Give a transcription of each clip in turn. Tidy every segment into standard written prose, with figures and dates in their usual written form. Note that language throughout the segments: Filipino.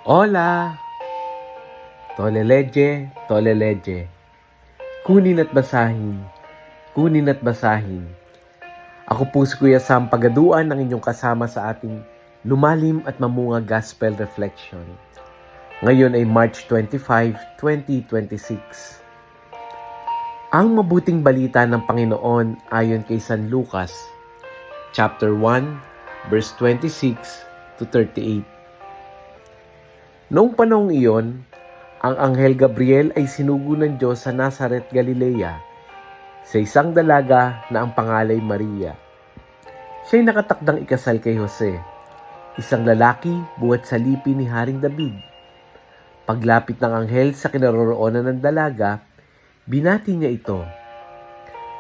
Hola! Toleleche, toleleche. Kunin at basahin, kunin at basahin. Ako po si Kuya Sam Pagaduan ng inyong kasama sa ating lumalim at mamunga Gospel Reflection. Ngayon ay March 25, 2026. Ang mabuting balita ng Panginoon ayon kay San Lucas, chapter 1, verse 26 to 38. Noong panahong iyon, ang Anghel Gabriel ay sinugo ng Diyos sa Nazaret, Galilea, sa isang dalaga na ang pangalay Maria. Siya'y nakatakdang ikasal kay Jose, isang lalaki buhat sa lipi ni Haring David. Paglapit ng anghel sa kinaroroonan ng dalaga, binati niya ito.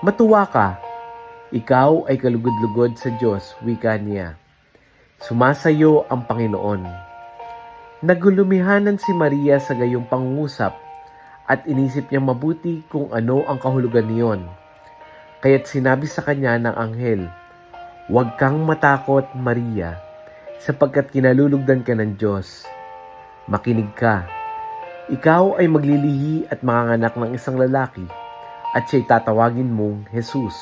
Matuwa ka, ikaw ay kalugod-lugod sa Diyos, wika niya. Sumasayo ang Panginoon. Nagulumihanan si Maria sa gayong pangungusap at inisip niya mabuti kung ano ang kahulugan niyon. Kaya't sinabi sa kanya ng anghel, "Huwag kang matakot, Maria, sapagkat kinalulugdan ka ng Diyos. Makinig ka. Ikaw ay maglilihi at manganganak ng isang lalaki at siya'y tatawagin mong Jesus.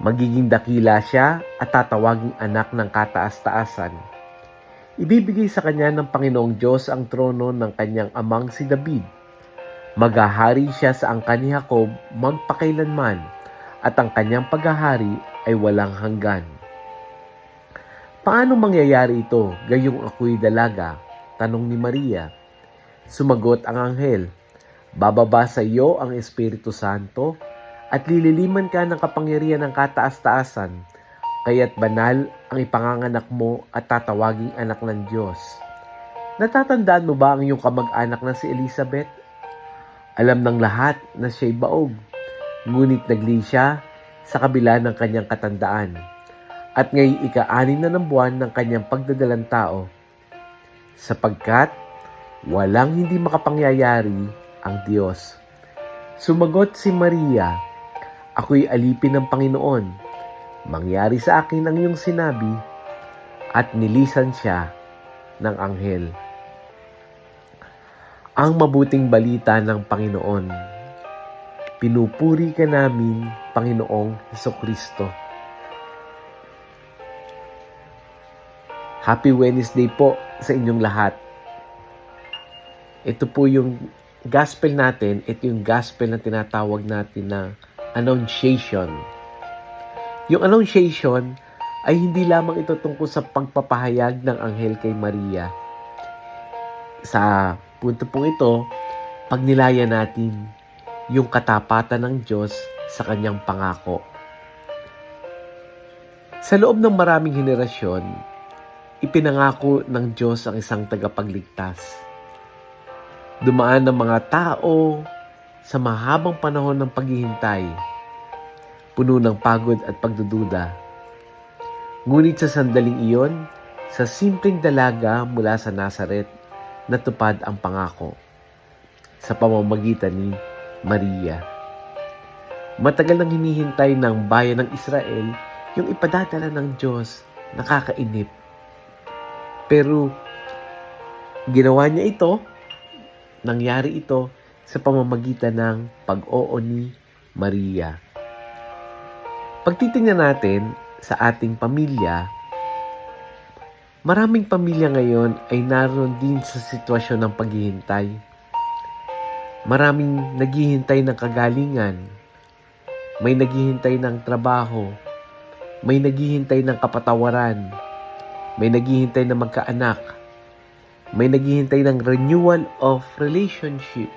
Magiging dakila siya at tatawaging anak ng kataas-taasan. Ibibigay sa kanya ng Panginoong Diyos ang trono ng kanyang amang si David. Maghahari siya sa angkan ni Jacob magpakailanman at ang kanyang paghahari ay walang hanggan." "Paano mangyayari ito, gayong ako'y dalaga?" tanong ni Maria. Sumagot ang anghel, "Bababa sa iyo ang Espiritu Santo at lililiman ka ng kapangyarihan ng kataas-taasan. Kaya't banal ang ipanganganak mo at tatawaging anak ng Diyos. Natatandaan mo ba ang iyong kamag-anak na si Elizabeth? Alam ng lahat na siya'y baog, ngunit nagli siya sa kabila ng kanyang katandaan. At ngayon ika-6 na ng buwan ng kanyang pagdadalang tao, sapagkat walang hindi makapangyayari ang Diyos." Sumagot si Maria, "Ako'y alipin ng Panginoon. Mangyari sa akin ang iyong sinabi," at nilisan siya ng anghel. Ang mabuting balita ng Panginoon. Pinupuri ka namin, Panginoong Hesukristo. Happy Wednesday po sa inyong lahat. Ito po yung gospel natin, ito yung gospel na tinatawag natin na Annunciation. Yung Annunciation ay hindi lamang ito tungkol sa pagpapahayag ng anghel kay Maria. Sa punto pong ito, pagnilayan natin yung katapatan ng Diyos sa kanyang pangako. Sa loob ng maraming henerasyon, ipinangako ng Diyos ang isang tagapagligtas. Dumaan ng mga tao sa mahabang panahon ng paghihintay, puno ng pagod at pagdududa. Ngunit sa sandaling iyon, sa simpleng dalaga mula sa Nazaret, natupad ang pangako sa pamamagitan ni Maria. Matagal nang hinihintay ng bayan ng Israel yung ipadadala ng Diyos, nakakainip. Pero ginawa niya ito, nangyari ito sa pamamagitan ng pag-oo ni Maria. Pagtitingnan natin sa ating pamilya, maraming pamilya ngayon ay naroon din sa sitwasyon ng paghihintay. Maraming naghihintay ng kagalingan, may naghihintay ng trabaho, may naghihintay ng kapatawaran, may naghihintay na magkaanak, may naghihintay ng renewal of relationship,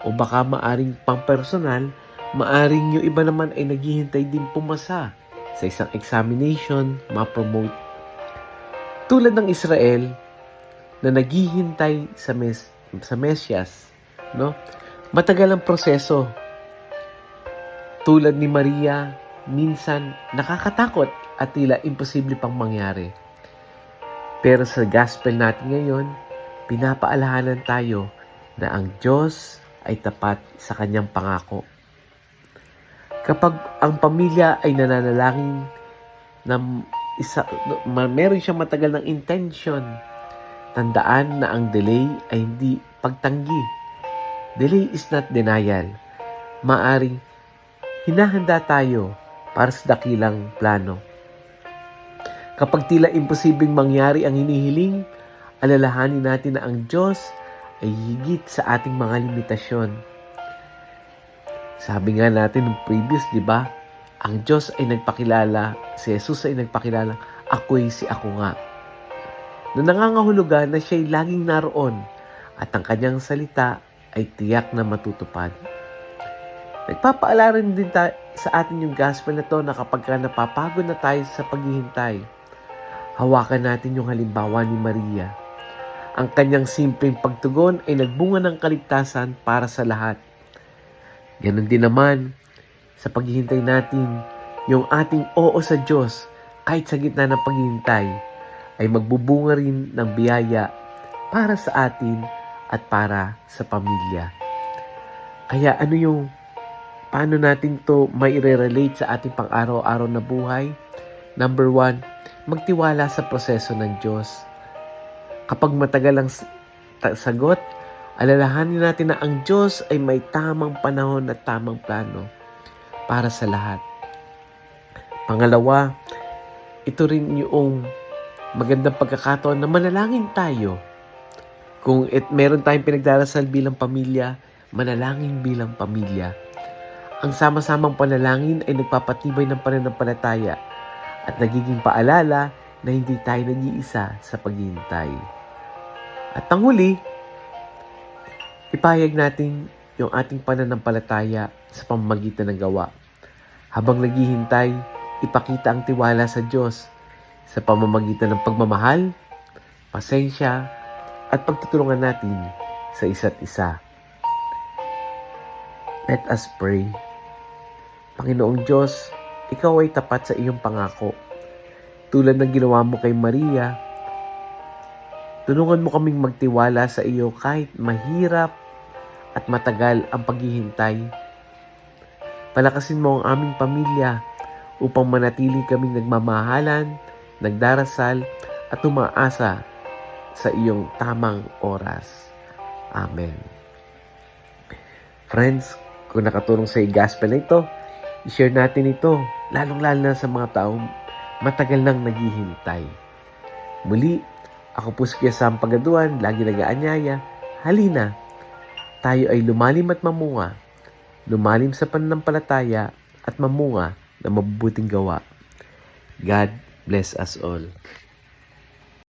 o baka maaring pang-personal, maaring yung iba naman ay naghihintay din pumasa sa isang examination, ma-promote. Tulad ng Israel na naghihintay sa Mesyas, no? Matagal ang proseso. Tulad ni Maria, minsan nakakatakot at tila imposible pang mangyari. Pero sa gospel natin ngayon, pinapaalahanan tayo na ang Diyos ay tapat sa kanyang pangako. Kapag ang pamilya ay nananalangin na meron siyang matagal ng intention Tandaan na ang delay ay hindi pagtanggi. Delay is not denial. Maaring hinahanda tayo para sa dakilang plano. Kapag tila imposibleng mangyari ang hinihiling, alalahanin natin na ang Diyos ay higit sa ating mga limitasyon. Sabi nga natin ng previous, di ba? Ang Diyos ay nagpakilala, si Jesus ay nagpakilala, ako'y si ako nga. Na nangangahulugan na siya'y laging naroon at ang kanyang salita ay tiyak na matutupad. Nagpapaalala rin din sa atin yung gospel na to na kapag napapagod na tayo sa paghihintay, hawakan natin yung halimbawa ni Maria. Ang kanyang simpleng pagtugon ay nagbunga ng kaligtasan para sa lahat. Ganon din naman sa paghihintay natin, yung ating oo sa Diyos kahit sa gitna ng paghihintay ay magbubunga rin ng biyaya para sa atin at para sa pamilya. Kaya paano natin to may relate sa ating pang-araw-araw na buhay? Number 1, magtiwala sa proseso ng Diyos. Kapag matagal ang sagot, alalahanin natin na ang Diyos ay may tamang panahon at tamang plano para sa lahat. Pangalawa, ito rin yung magandang pagkakataon na manalangin tayo. Kung meron tayong pinagdarasal bilang pamilya, manalangin bilang pamilya. Ang sama-samang panalangin ay nagpapatibay ng pananampalataya at nagiging paalala na hindi tayo nag-iisa sa paghihintay. At ang huli, ipahayag natin yung ating pananampalataya sa pamamagitan ng gawa. Habang naghihintay, ipakita ang tiwala sa Diyos sa pamamagitan ng pagmamahal, pasensya, at pagtutulungan natin sa isa't isa. Let us pray. Panginoong Diyos, Ikaw ay tapat sa iyong pangako. Tulad ng ginawa mo kay Maria, tulungan mo kaming magtiwala sa iyo kahit mahirap at matagal ang paghihintay. Palakasin mo ang aming pamilya upang manatili kaming nagmamahalan, nagdarasal at umaasa sa iyong tamang oras. Amen. Friends, kung nakatulong sa gospel na ito, i-share natin ito, lalong-lalo na sa mga taong matagal nang naghihintay. Muli, ako po si Kuya Sam Pagaduan, lagi nag-aanyaya. Halina, tayo ay lumalim at mamunga, lumalim sa pananampalataya at mamunga na mabubuting gawa. God bless us all.